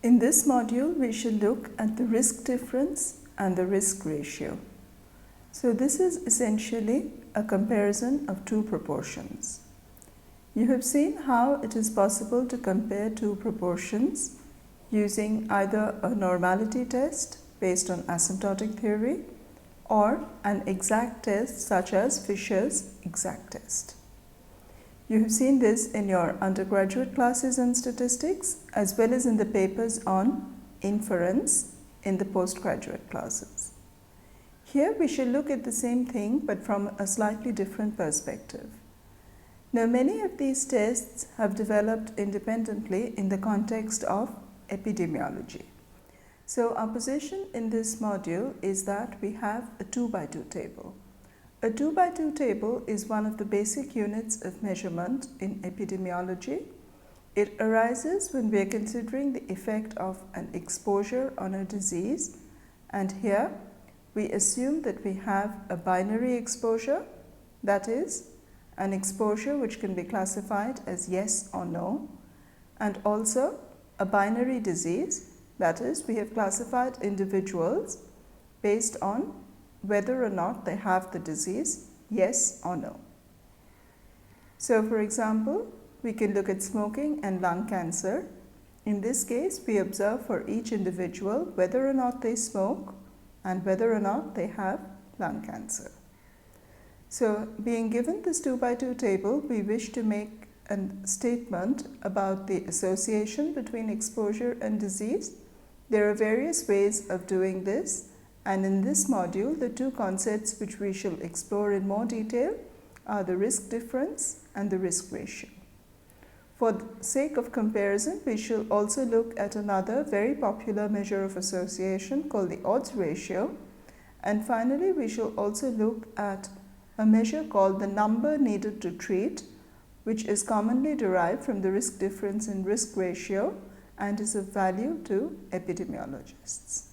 In this module, we shall look at the risk difference and the risk ratio. So this is essentially a comparison of two proportions. You have seen how it is possible to compare two proportions using either a normality test based on asymptotic theory or an exact test such as Fisher's exact test. You have seen this in your undergraduate classes in statistics as well as in the papers on inference in the postgraduate classes. Here we shall look at the same thing but from a slightly different perspective. Now, many of these tests have developed independently in the context of epidemiology. So our position in this module is that we have a 2x2 table. A 2x2 table is one of the basic units of measurement in epidemiology. It arises when we are considering the effect of an exposure on a disease, and here we assume that we have a binary exposure, that is, an exposure which can be classified as yes or no, and also a binary disease, that is, we have classified individuals based on whether or not they have the disease, yes or no. So, for example, we can look at smoking and lung cancer. In this case, we observe for each individual whether or not they smoke and whether or not they have lung cancer. So, being given this 2x2 table, we wish to make a statement about the association between exposure and disease. There are various ways of doing this, and in this module, the two concepts which we shall explore in more detail are the risk difference and the risk ratio. For the sake of comparison, we shall also look at another very popular measure of association called the odds ratio, and finally we shall also look at a measure called the number needed to treat, which is commonly derived from the risk difference and risk ratio and is of value to epidemiologists.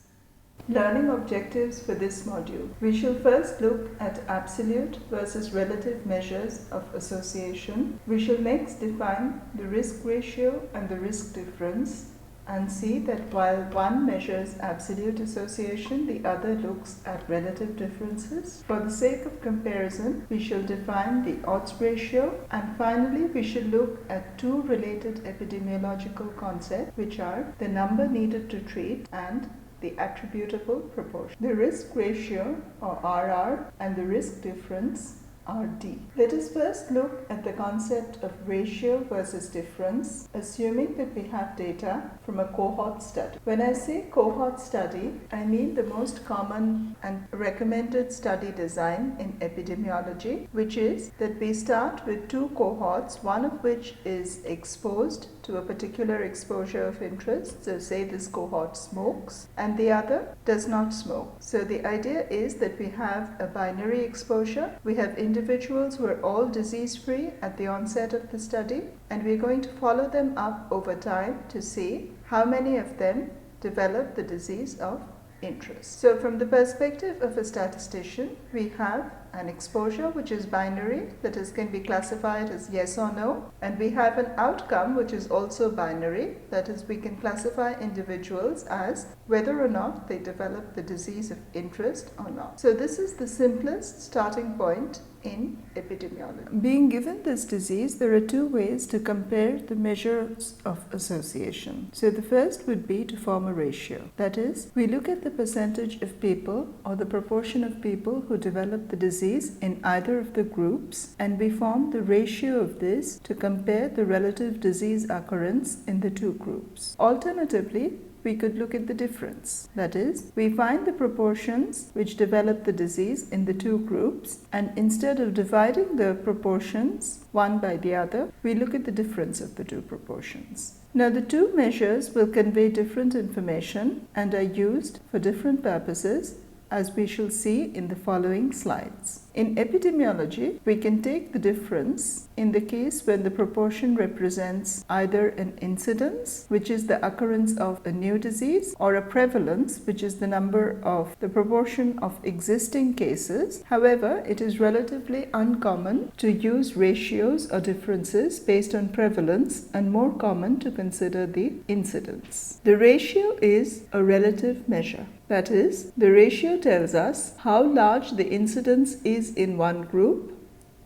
Learning objectives for this module. We shall first look at absolute versus relative measures of association. We shall next define the risk ratio and the risk difference and see that while one measures absolute association, the other looks at relative differences. For the sake of comparison, we shall define the odds ratio, and finally we shall look at two related epidemiological concepts, which are the number needed to treat and the attributable proportion. The risk ratio, or RR, and the risk difference, RD. Let us first look at the concept of ratio versus difference, assuming that we have data from a cohort study. When I say cohort study, I mean the most common and recommended study design in epidemiology, which is that we start with two cohorts, one of which is exposed to a particular exposure of interest, so say this cohort smokes, and the other does not smoke. So the idea is that we have a binary exposure. We have individuals who are all disease-free at the onset of the study, and we're going to follow them up over time to see how many of them develop the disease of interest. So from the perspective of a statistician, we have an exposure which is binary, that is, can be classified as yes or no, and we have an outcome which is also binary, that is, we can classify individuals as whether or not they develop the disease of interest or not. So this is the simplest starting point in epidemiology. Being given this disease, there are two ways to compare the measures of association. So the first would be to form a ratio. That is, we look at the percentage of people or the proportion of people who develop the disease in either of the groups, and we form the ratio of this to compare the relative disease occurrence in the two groups. Alternatively, we could look at the difference. That is, we find the proportions which develop the disease in the two groups, and instead of dividing the proportions one by the other, we look at the difference of the two proportions. Now, the two measures will convey different information and are used for different purposes, as we shall see in the following slides. In epidemiology, we can take the difference in the case when the proportion represents either an incidence, which is the occurrence of a new disease, or a prevalence, which is the number of the proportion of existing cases. However, it is relatively uncommon to use ratios or differences based on prevalence and more common to consider the incidence. The ratio is a relative measure. That is, the ratio tells us how large the incidence is in one group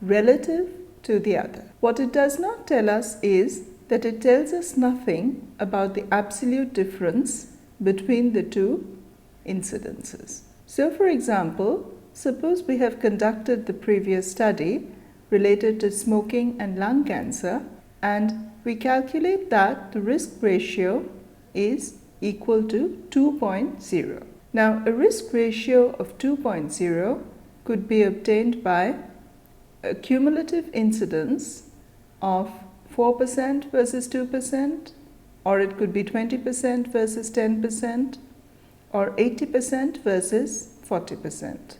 relative to the other. What it does not tell us is that it tells us nothing about the absolute difference between the two incidences. So, for example, suppose we have conducted the previous study related to smoking and lung cancer, and we calculate that the risk ratio is equal to 2.0. Now, a risk ratio of 2.0 could be obtained by a cumulative incidence of 4% versus 2%, or it could be 20% versus 10%, or 80% versus 40%.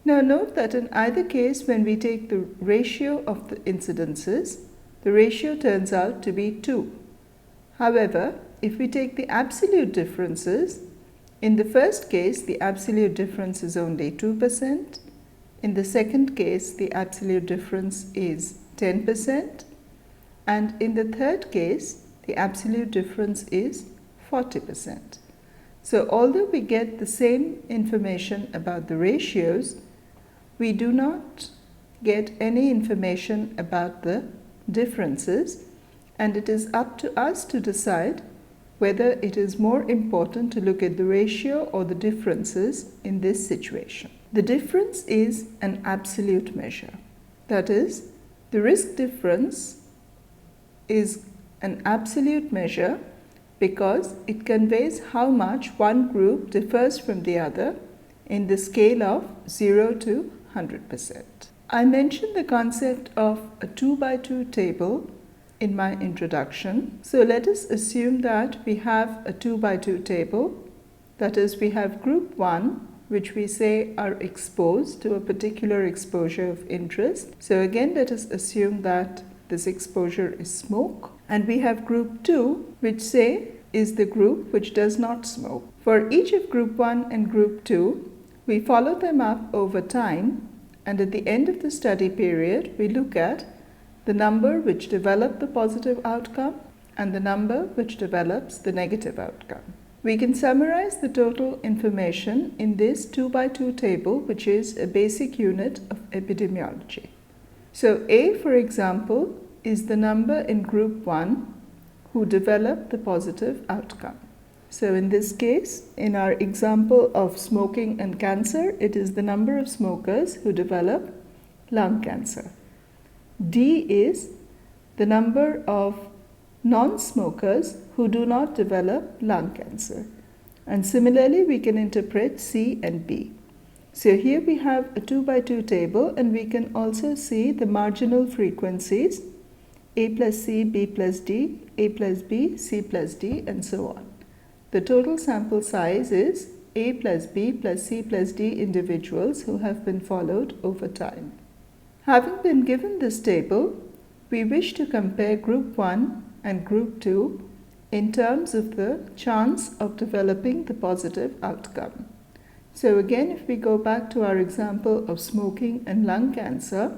Now, note that in either case, when we take the ratio of the incidences, the ratio turns out to be 2. However, if we take the absolute differences, in the first case, the absolute difference is only 2%. In the second case, the absolute difference is 10%. And in the third case, the absolute difference is 40%. So, although we get the same information about the ratios, we do not get any information about the differences, and it is up to us to decide whether it is more important to look at the ratio or the differences in this situation. The difference is an absolute measure. That is, the risk difference is an absolute measure because it conveys how much one group differs from the other in the scale of 0 to 100%. I mentioned the concept of a 2x2 table in my introduction. So let us assume that we have a 2x2 table. That is, we have group 1, which we say are exposed to a particular exposure of interest. So again, let us assume that this exposure is smoke. And we have group 2, which say is the group which does not smoke. For each of group 1 and group 2, we follow them up over time, and at the end of the study period, we look at the number which develop the positive outcome and the number which develops the negative outcome. We can summarize the total information in this 2x2 table, which is a basic unit of epidemiology. So A, for example, is the number in group 1 who develop the positive outcome. So in this case, in our example of smoking and cancer, it is the number of smokers who develop lung cancer. D is the number of non-smokers who do not develop lung cancer. And similarly, we can interpret C and B. So here we have a 2x2 table, and we can also see the marginal frequencies A plus C, B plus D, A plus B, C plus D, and so on. The total sample size is A plus B plus C plus D individuals who have been followed over time. Having been given this table, we wish to compare group 1 and group 2 in terms of the chance of developing the positive outcome. So again, if we go back to our example of smoking and lung cancer,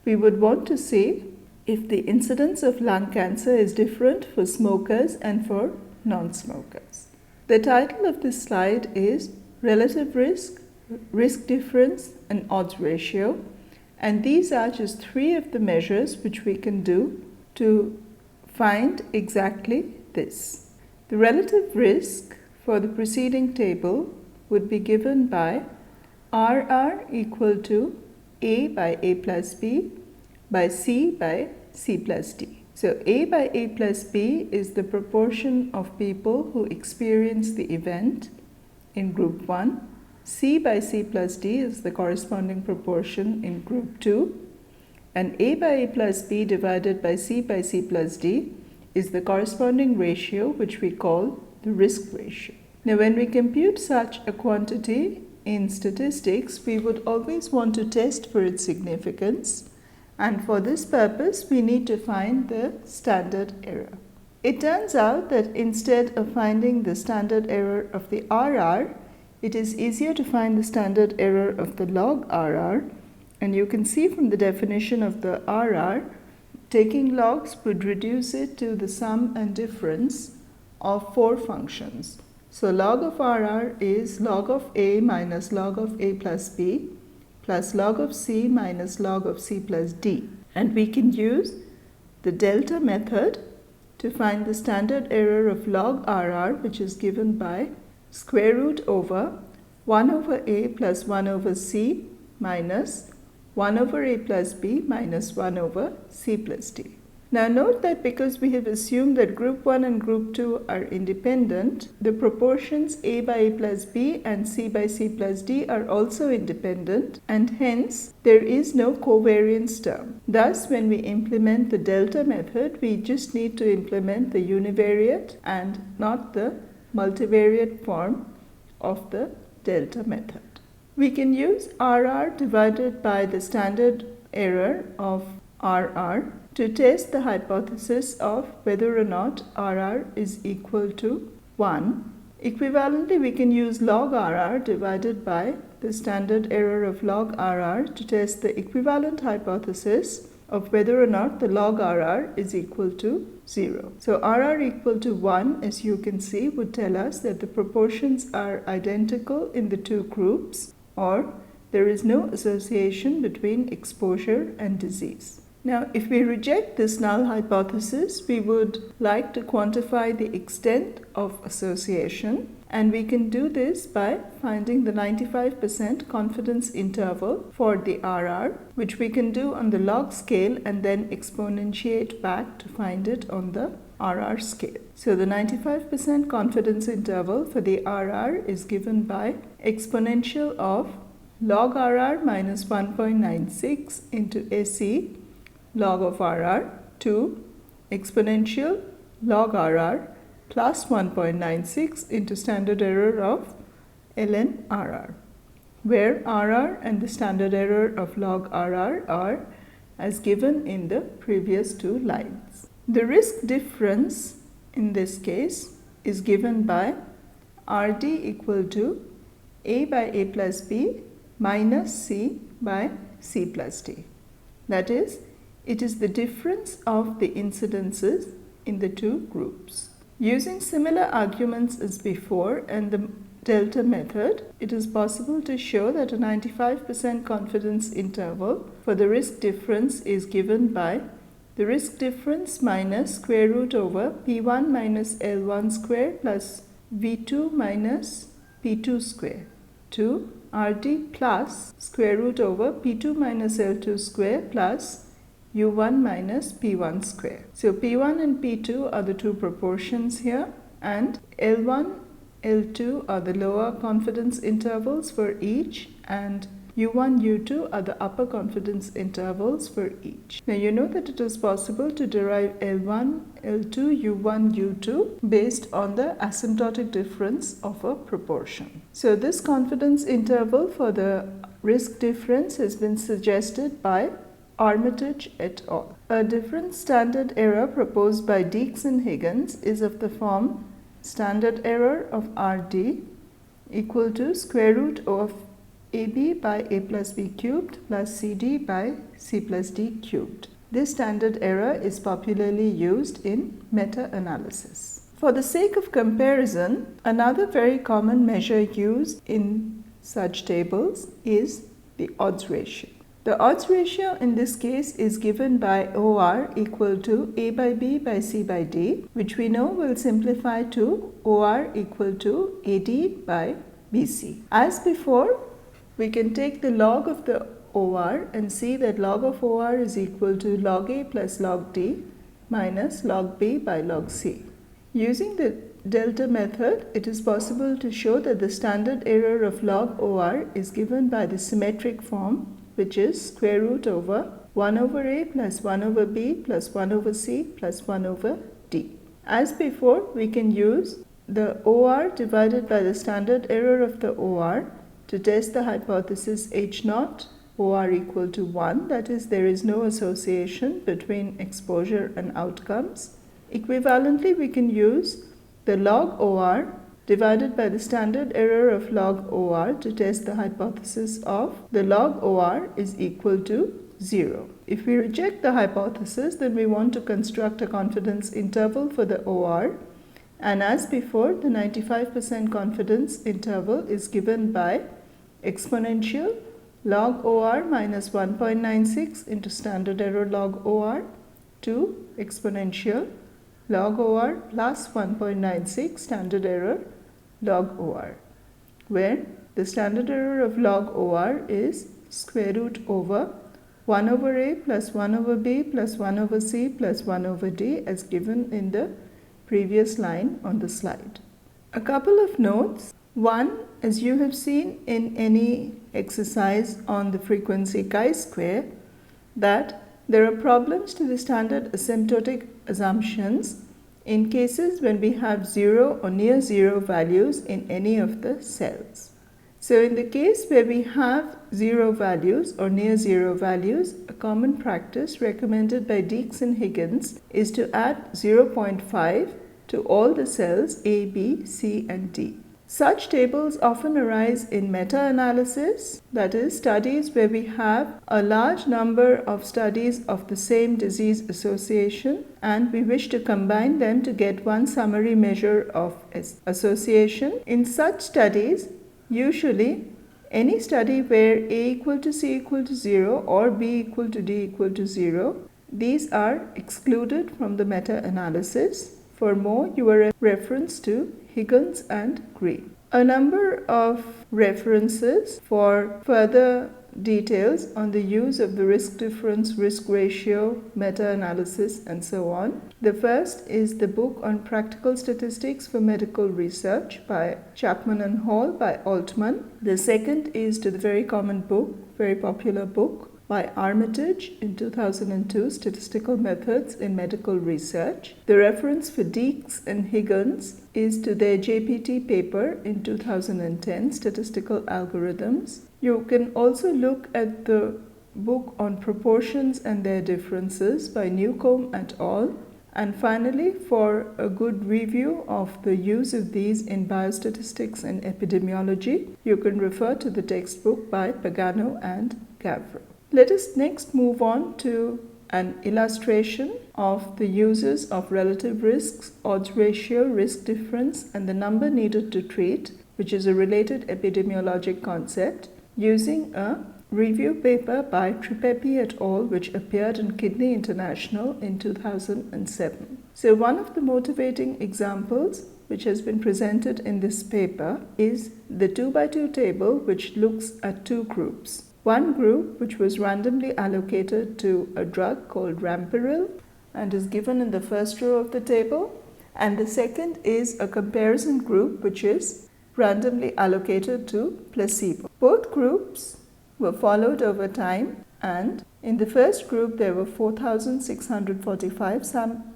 we would want to see if the incidence of lung cancer is different for smokers and for non-smokers. The title of this slide is Relative Risk, Risk Difference, and Odds Ratio. And these are just 3 of the measures which we can do to find exactly this. The relative risk for the preceding table would be given by RR equal to A by A plus B by C by C plus D. So A by A plus B is the proportion of people who experience the event in group 1. C by C plus D is the corresponding proportion in group 2, and A by A plus B divided by C plus D is the corresponding ratio which we call the risk ratio. Now when we compute such a quantity in statistics, we would always want to test for its significance, and for this purpose, we need to find the standard error. It turns out that instead of finding the standard error of the RR, it is easier to find the standard error of the log RR, and you can see from the definition of the RR, taking logs would reduce it to the sum and difference of 4 functions. So log of RR is log of A minus log of A plus B plus log of C minus log of C plus D. And we can use the delta method to find the standard error of log RR, which is given by square root over 1 over A plus 1 over C minus 1 over A plus B minus 1 over C plus D. Now note that because we have assumed that group 1 and group 2 are independent, the proportions A by A plus B and C by C plus D are also independent, and hence there is no covariance term. Thus, when we implement the delta method, we just need to implement the univariate and not the multivariate form of the delta method. We can use RR divided by the standard error of RR to test the hypothesis of whether or not RR is equal to 1. Equivalently, we can use log RR divided by the standard error of log RR to test the equivalent hypothesis of whether or not the log RR is equal to 0. So RR equal to 1, as you can see, would tell us that the proportions are identical in the two groups, or there is no association between exposure and disease. Now, if we reject this null hypothesis, we would like to quantify the extent of association, and we can do this by finding the 95% confidence interval for the RR, which we can do on the log scale and then exponentiate back to find it on the RR scale. So the 95% confidence interval for the RR is given by exponential of log RR minus 1.96 into SE log of RR to exponential log RR plus 1.96 into standard error of ln RR, where RR and the standard error of log RR are as given in the previous two lines. The risk difference in this case is given by RD equal to A by A plus B minus C by C plus D. That is, it is the difference of the incidences in the two groups. Using similar arguments as before and the delta method, it is possible to show that a 95% confidence interval for the risk difference is given by the risk difference minus square root over P1 minus L1 square plus V2 minus P2 square to RD plus square root over P2 minus L2 square plus U1 minus P1 square. So P1 and P2 are the two proportions here, and L1, L2 are the lower confidence intervals for each, and U1, U2 are the upper confidence intervals for each. Now you know that it is possible to derive L1, L2, U1, U2 based on the asymptotic difference of a proportion. So this confidence interval for the risk difference has been suggested by Armitage et al. A different standard error proposed by Deeks and Higgins is of the form standard error of RD equal to square root of AB by A plus B cubed plus CD by C plus D cubed. This standard error is popularly used in meta-analysis. For the sake of comparison, another very common measure used in such tables is the odds ratio. The odds ratio in this case is given by OR equal to A by B by C by D, which we know will simplify to OR equal to AD by BC. As before, we can take the log of the OR and see that log of OR is equal to log A plus log D minus log B by log C. Using the delta method, it is possible to show that the standard error of log OR is given by the symmetric form, which is square root over 1 over A plus 1 over B plus 1 over C plus 1 over D. As before, we can use the OR divided by the standard error of the OR to test the hypothesis H0 OR equal to 1, that is, there is no association between exposure and outcomes. Equivalently, we can use the log OR divided by the standard error of log OR to test the hypothesis of the log OR is equal to 0. If we reject the hypothesis, then we want to construct a confidence interval for the OR, and as before, the 95% confidence interval is given by exponential log OR minus 1.96 into standard error log OR to exponential log OR plus 1.96 standard error log OR, where the standard error of log OR is square root over 1 over A plus 1 over B plus 1 over C plus 1 over D as given in the previous line on the slide. A couple of notes. One, as you have seen in any exercise on the frequency chi-square, that there are problems to the standard asymptotic assumptions in cases when we have 0 or near 0 values in any of the cells. So in the case where we have 0 values or near 0 values, a common practice recommended by Deeks and Higgins is to add 0.5 to all the cells A, B, C and D. Such tables often arise in meta-analysis, that is, studies where we have a large number of studies of the same disease association and we wish to combine them to get one summary measure of association. In such studies, usually any study where A equal to C equal to 0 or B equal to D equal to 0, these are excluded from the meta-analysis. For more, you are reference to Higgins and Green. A number of references for further details on the use of the risk difference, risk ratio, meta-analysis and so on. The first is the book on practical statistics for medical research by Chapman and Hall by Altman. The second is to the very common book, very popular book by Armitage in 2002, Statistical Methods in Medical Research. The reference for Deeks and Higgins is to their JPT paper in 2010, Statistical Algorithms. You can also look at the book on proportions and their differences by Newcomb et al. And finally, for a good review of the use of these in biostatistics and epidemiology, you can refer to the textbook by Pagano and Gavro. Let us next move on to an illustration of the uses of relative risks, odds ratio, risk difference, and the number needed to treat, which is a related epidemiologic concept, using a review paper by Tripepi et al., which appeared in Kidney International in 2007. So one of the motivating examples which has been presented in this paper is the 2x2 table, which looks at two groups. One group which was randomly allocated to a drug called Rampiril and is given in the first row of the table, and the second is a comparison group which is randomly allocated to placebo. Both groups were followed over time, and in the first group there were 4,645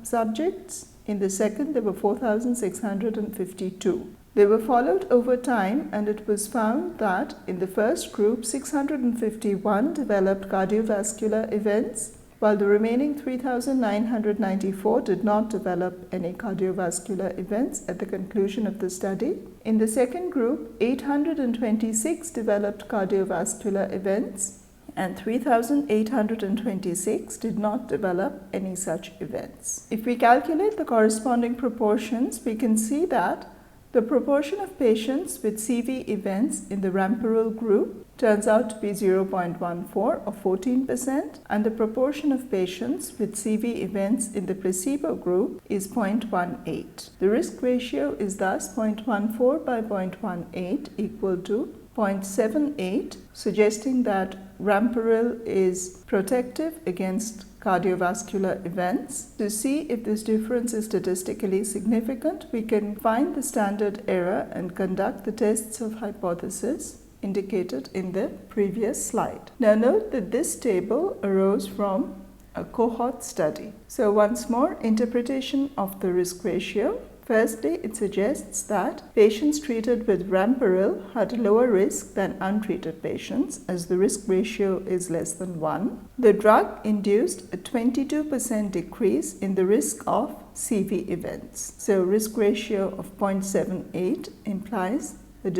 subjects, in the second there were 4,652. They were followed over time, and it was found that in the first group 651 developed cardiovascular events, while the remaining 3,994 did not develop any cardiovascular events at the conclusion of the study. In the second group, 826 developed cardiovascular events and 3,826 did not develop any such events. If we calculate the corresponding proportions, we can see that the proportion of patients with CV events in the Rampiril group turns out to be 0.14 or 14%, and the proportion of patients with CV events in the placebo group is 0.18. The risk ratio is thus 0.14 by 0.18 equal to 0.78, suggesting that Rampiril is protective against cardiovascular events. To see if this difference is statistically significant, we can find the standard error and conduct the tests of hypothesis indicated in the previous slide. Now note that this table arose from a cohort study. So once more, interpretation of the risk ratio. Firstly, it suggests that patients treated with Ramperil had a lower risk than untreated patients, as the risk ratio is less than 1. The drug induced a 22% decrease in the risk of CV events. So risk ratio of 0.78 implies a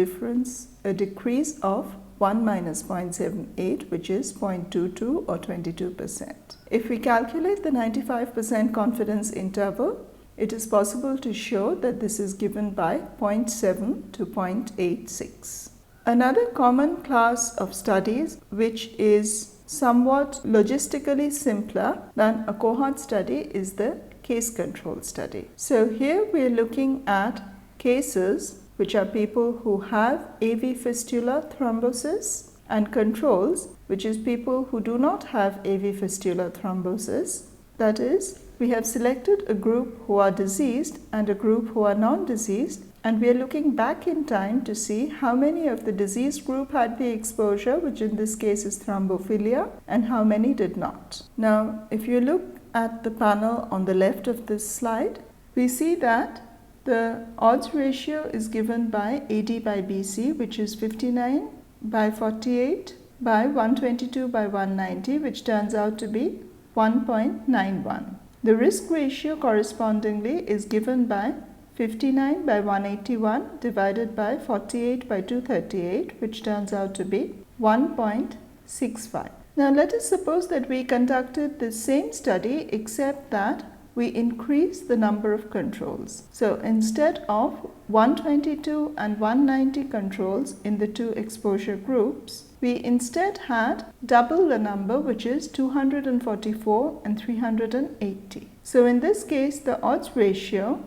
decrease of 1 minus 0.78, which is 0.22 or 22%. If we calculate the 95% confidence interval, it is possible to show that this is given by 0.7 to 0.86. Another common class of studies which is somewhat logistically simpler than a cohort study is the case control study. So here we are looking at cases which are people who have AV fistula thrombosis, and controls, which is people who do not have AV fistula thrombosis. That is, we have selected a group who are diseased and a group who are non-diseased, and we are looking back in time to see how many of the diseased group had the exposure, which in this case is thrombophilia, and how many did not. Now, if you look at the panel on the left of this slide, we see that the odds ratio is given by AD by BC, which is 59 by 48 by 122 by 190, which turns out to be 1.91. The risk ratio correspondingly is given by 59 by 181 divided by 48 by 238, which turns out to be 1.65. Now let us suppose that we conducted the same study except that we increase the number of controls. So instead of 122 and 190 controls in the two exposure groups, we instead had double the number, which is 244 and 380. So in this case, the odds ratio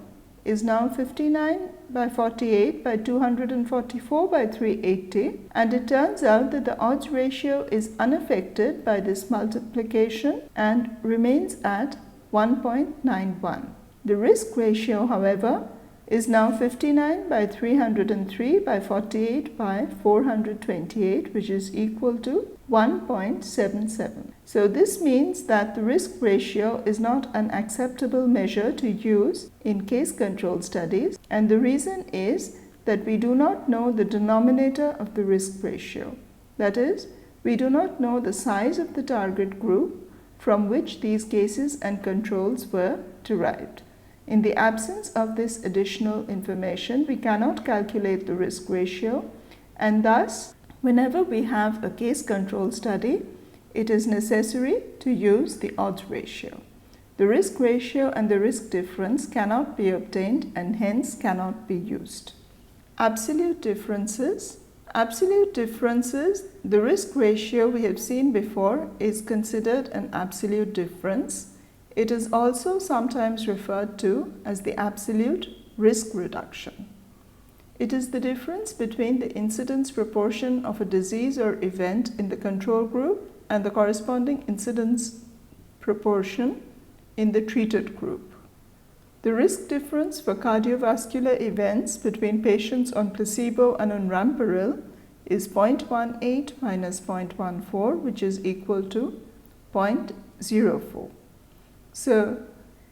is now 59 by 48 by 244 by 380, and it turns out that the odds ratio is unaffected by this multiplication and remains at 1.91. The risk ratio, however, is now 59 by 303 by 48 by 428, which is equal to 1.77. So this means that the risk ratio is not an acceptable measure to use in case control studies, and the reason is that we do not know the denominator of the risk ratio. That is, we do not know the size of the target group from which these cases and controls were derived. In the absence of this additional information, we cannot calculate the risk ratio, and thus, whenever we have a case control study, it is necessary to use the odds ratio. The risk ratio and the risk difference cannot be obtained and hence cannot be used. Absolute differences. Absolute differences, the risk ratio we have seen before is considered an absolute difference. It is also sometimes referred to as the absolute risk reduction. It is the difference between the incidence proportion of a disease or event in the control group and the corresponding incidence proportion in the treated group. The risk difference for cardiovascular events between patients on placebo and on Ramperil is 0.18 minus 0.14, which is equal to 0.04. So,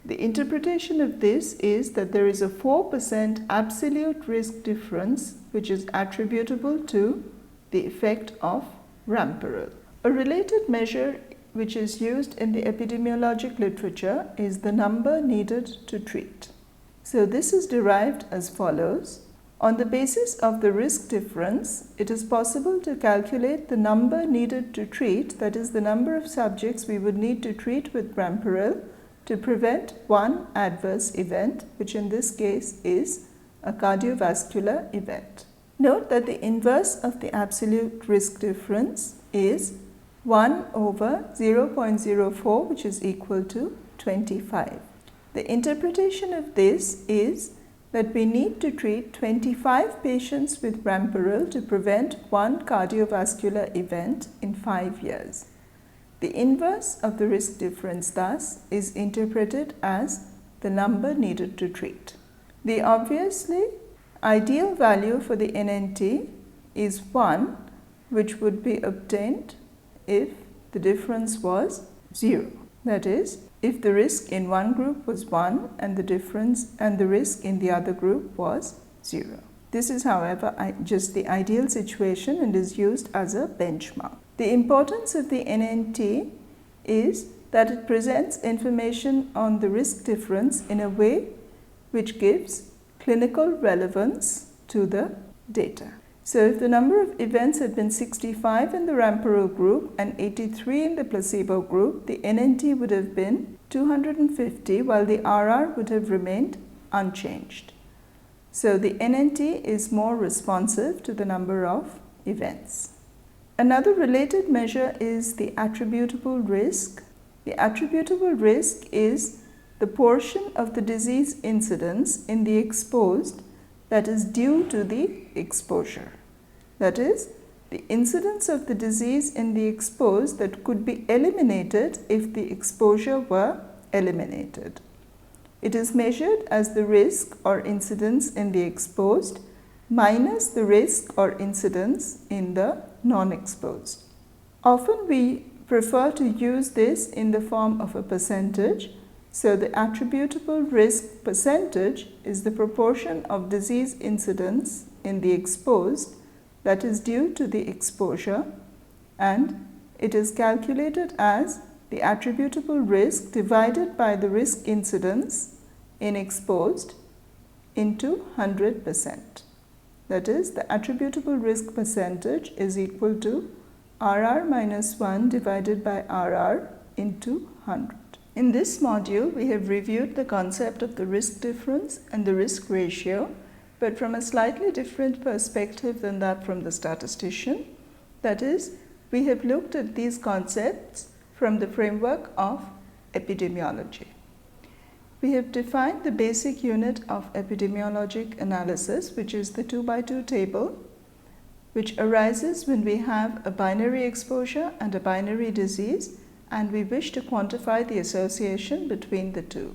the interpretation of this is that there is a 4% absolute risk difference which is attributable to the effect of Ramperil. A related measure which is used in the epidemiologic literature is the number needed to treat. So this is derived as follows. On the basis of the risk difference, it is possible to calculate the number needed to treat, that is the number of subjects we would need to treat with Ramperil to prevent one adverse event, which in this case is a cardiovascular event. Note that the inverse of the absolute risk difference is 1 over 0.04, which is equal to 25. The interpretation of this is that we need to treat 25 patients with Ramperil to prevent one cardiovascular event in 5 years. The inverse of the risk difference thus is interpreted as the number needed to treat. The obviously ideal value for the NNT is 1, which would be obtained if the difference was 0. That is, if the risk in one group was 1 and the risk in the other group was 0. This is, however, just the ideal situation and is used as a benchmark. The importance of the NNT is that it presents information on the risk difference in a way which gives clinical relevance to the data. So if the number of events had been 65 in the Ramperl group and 83 in the placebo group, the NNT would have been 250 while the RR would have remained unchanged. So the NNT is more responsive to the number of events. Another related measure is the attributable risk. The attributable risk is the portion of the disease incidence in the exposed that is due to the exposure. That is, the incidence of the disease in the exposed that could be eliminated if the exposure were eliminated. It is measured as the risk or incidence in the exposed minus the risk or incidence in the non-exposed. Often we prefer to use this in the form of a percentage. So the attributable risk percentage is the proportion of disease incidence in the exposed that is due to the exposure, and it is calculated as the attributable risk divided by the risk incidence in exposed into 100%. That is, the attributable risk percentage is equal to RR minus 1 divided by RR into 100. In this module, we have reviewed the concept of the risk difference and the risk ratio, but from a slightly different perspective than that from the statistician. That is, we have looked at these concepts from the framework of epidemiology. We have defined the basic unit of epidemiologic analysis, which is the 2x2 table, which arises when we have a binary exposure and a binary disease, and we wish to quantify the association between the two.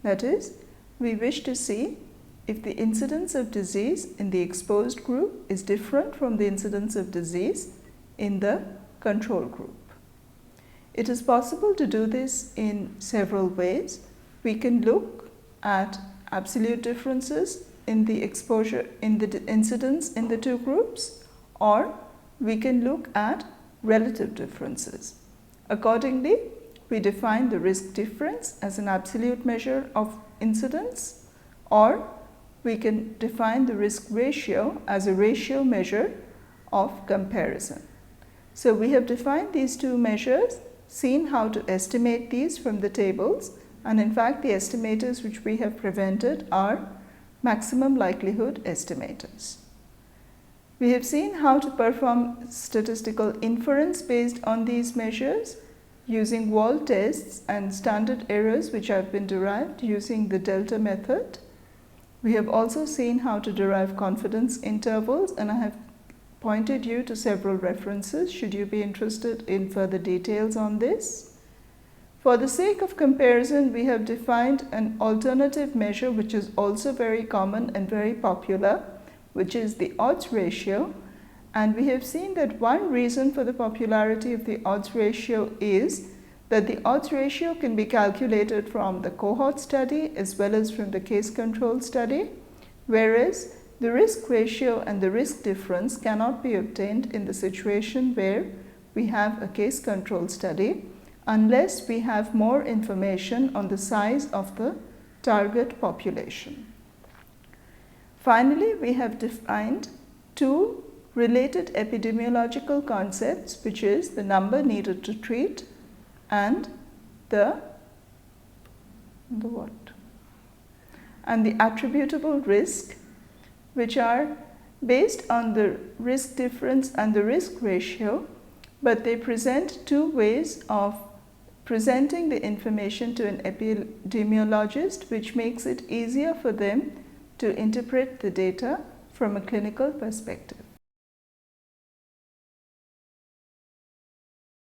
That is, we wish to see if the incidence of disease in the exposed group is different from the incidence of disease in the control group. It is possible to do this in several ways. We can look at absolute differences in the exposure, in the incidence in the two groups, or we can look at relative differences. Accordingly, we define the risk difference as an absolute measure of incidence, or we can define the risk ratio as a ratio measure of comparison. So we have defined these two measures, seen how to estimate these from the tables, and in fact the estimators which we have presented are maximum likelihood estimators. We have seen how to perform statistical inference based on these measures using wall tests and standard errors which have been derived using the delta method. We have also seen how to derive confidence intervals, and I have pointed you to several references should you be interested in further details on this. For the sake of comparison, we have defined an alternative measure which is also very common and very popular, which is the odds ratio, and we have seen that one reason for the popularity of the odds ratio is that the odds ratio can be calculated from the cohort study as well as from the case control study, whereas the risk ratio and the risk difference cannot be obtained in the situation where we have a case control study unless we have more information on the size of the target population. Finally, we have defined two related epidemiological concepts, which is the number needed to treat and the attributable risk, which are based on the risk difference and the risk ratio, but they present two ways of presenting the information to an epidemiologist, which makes it easier for them to interpret the data from a clinical perspective.